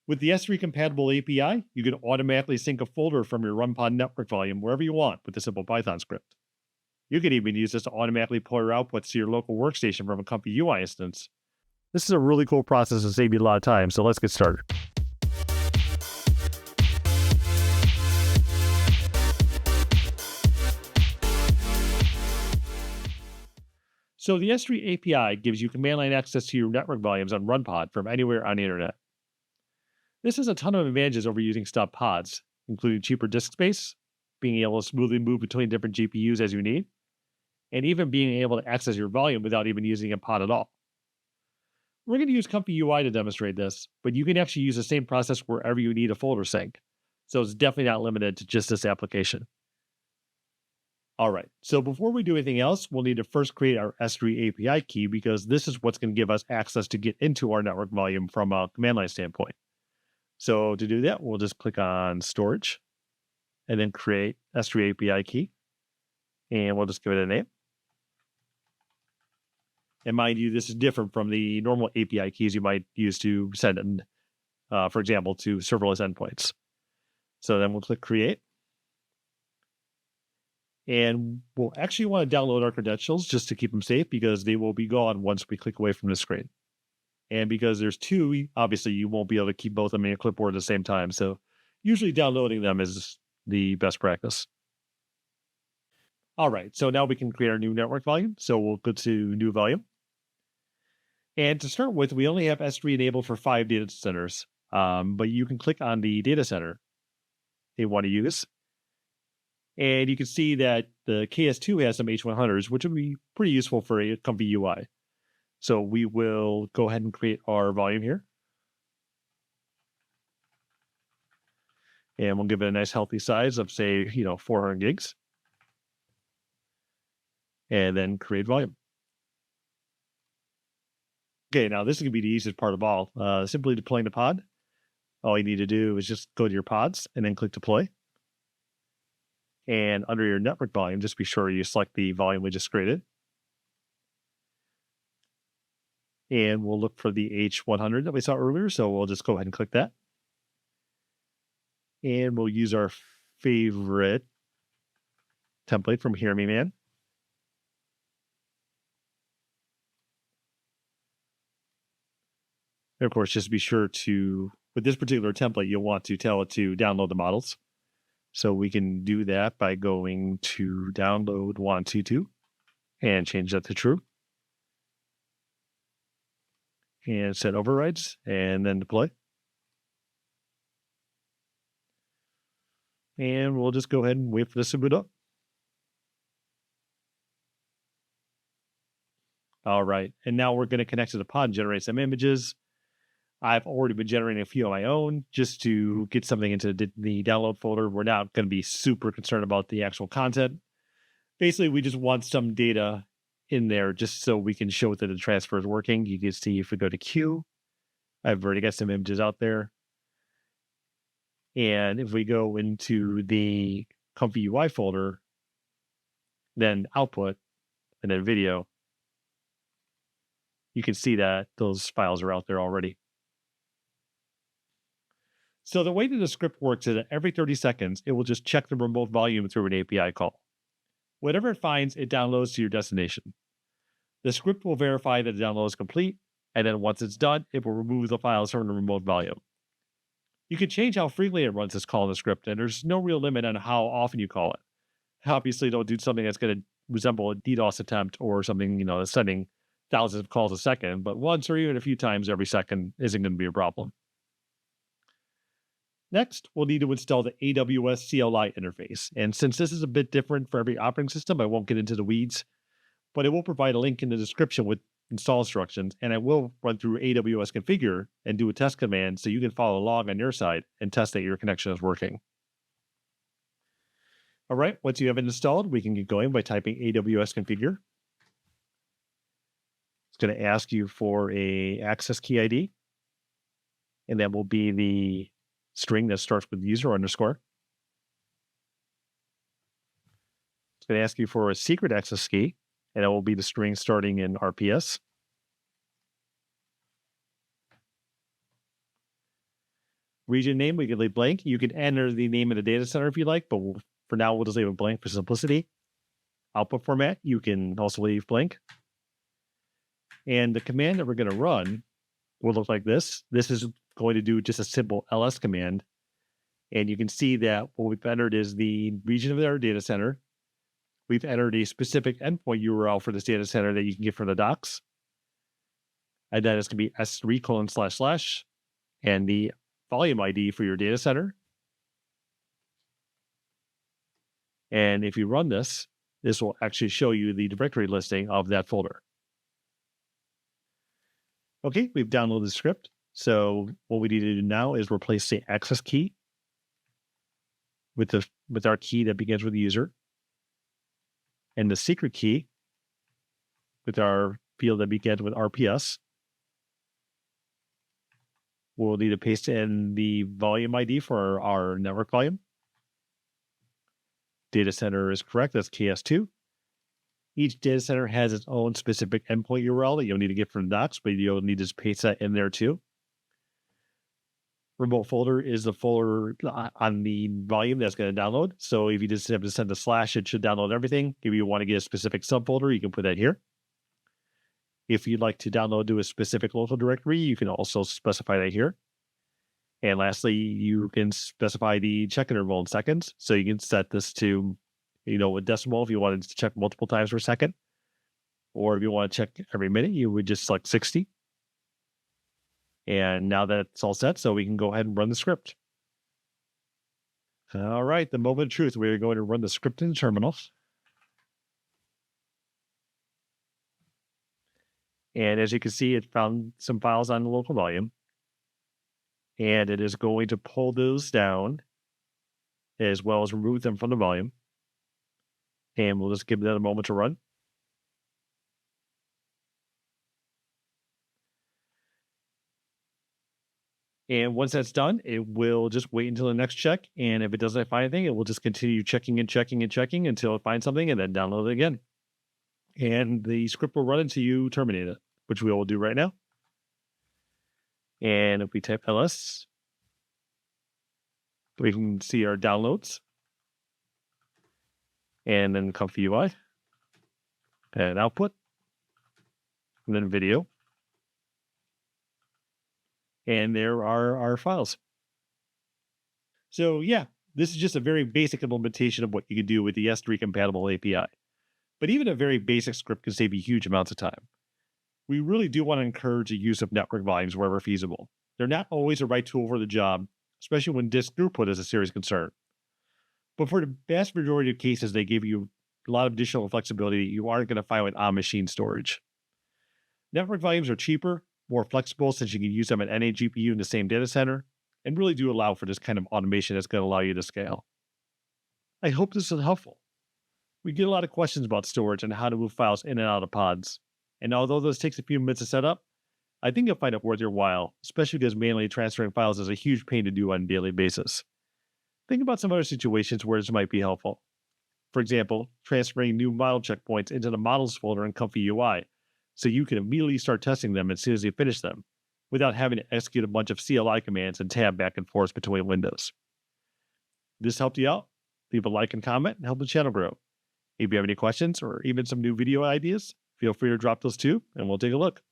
With the S3-Compatible API, you can automatically sync a folder from your Runpod network volume wherever you want with a simple Python script. You can even use this to automatically pull your outputs to your local workstation from a ComfyUI instance. This is a really cool process to save you a lot of time, so let's get started. So the S3 API gives you command line access to your network volumes on Runpod from anywhere on the internet. This has a ton of advantages over using stub pods, including cheaper disk space, being able to smoothly move between different GPUs as you need, and even being able to access your volume without even using a pod at all. We're going to use ComfyUI to demonstrate this, but you can actually use the same process wherever you need a folder sync. So it's definitely not limited to just this application. All right, so before we do anything else, we'll need to first create our S3 API key because this is what's going to give us access to get into our network volume from a command line standpoint. So to do that, we'll just click on Storage and then create S3 API key. And we'll just give it a name. And mind you, this is different from the normal API keys you might use to send in, for example, to serverless endpoints. So then we'll click Create. And we'll actually want to download our credentials just to keep them safe because they will be gone once we click away from the screen. And because there's two, obviously you won't be able to keep both of them in your clipboard at the same time. So usually downloading them is the best practice. All right, so now we can create our new network volume. So we'll go to New Volume. And to start with, we only have S3 enabled for 5 data centers, but you can click on the data center they want to use. And you can see that the KS2 has some H100s, which would be pretty useful for a ComfyUI. So we will go ahead and create our volume here. And we'll give it a nice healthy size of, say, 400 gigs. And then create volume. Okay, now this is going to be the easiest part of all. Simply deploying the pod. All you need to do is just go to your pods and then click deploy. And under your network volume, just be sure you select the volume we just created. And we'll look for the H100 that we saw earlier. So we'll just go ahead and click that. And we'll use our favorite template from Hear Me Man. And of course, just be sure to, with this particular template, you'll want to tell it to download the models. So we can do that by going to download 122 and change that to true. And set overrides and then deploy. And we'll just go ahead and wait for this to boot up. All right, and now we're going to connect to the pod and generate some images. I've already been generating a few on my own just to get something into the download folder. We're not going to be super concerned about the actual content. Basically, we just want some data in there just so we can show that the transfer is working. You can see if we go to queue, I've already got some images out there. And if we go into the ComfyUI folder, then output, and then video, you can see that those files are out there already. So the way that the script works is that every 30 seconds, it will just check the remote volume through an API call. Whatever it finds, it downloads to your destination. The script will verify that the download is complete, and then once it's done, it will remove the files from the remote volume. You can change how frequently it runs this call in the script, and there's no real limit on how often you call it. Obviously, don't do something that's going to resemble a DDoS attempt or something, that's sending thousands of calls a second, but once or even a few times every second isn't going to be a problem. Next, we'll need to install the AWS CLI interface. And since this is a bit different for every operating system, I won't get into the weeds, but it will provide a link in the description with install instructions, and I will run through AWS configure and do a test command so you can follow along on your side and test that your connection is working. All right, once you have it installed, we can get going by typing AWS configure. It's going to ask you for a access key ID, and that will be the string that starts with user underscore. It's going to ask you for a secret access key, and it will be the string starting in RPS. Region name, we can leave blank. You can enter the name of the data center if you like, but for now, we'll just leave it blank for simplicity. Output format, you can also leave blank. And the command that we're going to run will look like this. This is going to do just a simple ls command. And you can see that what we've entered is the region of our data center. We've entered a specific endpoint URL for this data center that you can get from the docs. And that is going to be S3:// and the volume ID for your data center. And if you run this, this will actually show you the directory listing of that folder. Okay, we've downloaded the script. So what we need to do now is replace the access key with our key that begins with the user, and the secret key with our field that begins with RPS. We'll need to paste in the volume ID for our network volume. Data center is correct. That's KS2. Each data center has its own specific endpoint URL that you'll need to get from the docs, but you'll need to paste that in there too. Remote folder is the folder on the volume that's going to download. So if you just have to send a slash, it should download everything. If you want to get a specific subfolder, you can put that here. If you'd like to download to a specific local directory, you can also specify that here. And lastly, you can specify the check interval in seconds. So you can set this to, a decimal if you wanted to check multiple times per second. Or if you want to check every minute, you would just select 60. And now that's all set, so we can go ahead and run the script. All right, the moment of truth. We're going to run the script in the terminal. And as you can see, it found some files on the local volume. And it is going to pull those down as well as remove them from the volume. And we'll just give that a moment to run. And once that's done, it will just wait until the next check. And if it doesn't find anything, it will just continue checking and checking and checking until it finds something and then download it again. And the script will run until you terminate it, which we will do right now. And if we type ls, we can see our downloads. And then ComfyUI. And output. And then video. And there are our files. So yeah, this is just a very basic implementation of what you can do with the S3-Compatible API. But even a very basic script can save you huge amounts of time. We really do want to encourage the use of network volumes wherever feasible. They're not always the right tool for the job, especially when disk throughput is a serious concern. But for the vast majority of cases, they give you a lot of additional flexibility that you aren't going to find with on-machine storage. Network volumes are cheaper, more flexible since you can use them at any GPU in the same data center, and really do allow for this kind of automation that's going to allow you to scale. I hope this is helpful. We get a lot of questions about storage and how to move files in and out of pods. And although this takes a few minutes to set up, I think you'll find it worth your while, especially because manually transferring files is a huge pain to do on a daily basis. Think about some other situations where this might be helpful. For example, transferring new model checkpoints into the models folder in ComfyUI, so you can immediately start testing them as soon as you finish them, without having to execute a bunch of CLI commands and tab back and forth between windows. If this helped you out, leave a like and comment and help the channel grow. If you have any questions or even some new video ideas, feel free to drop those too, and we'll take a look.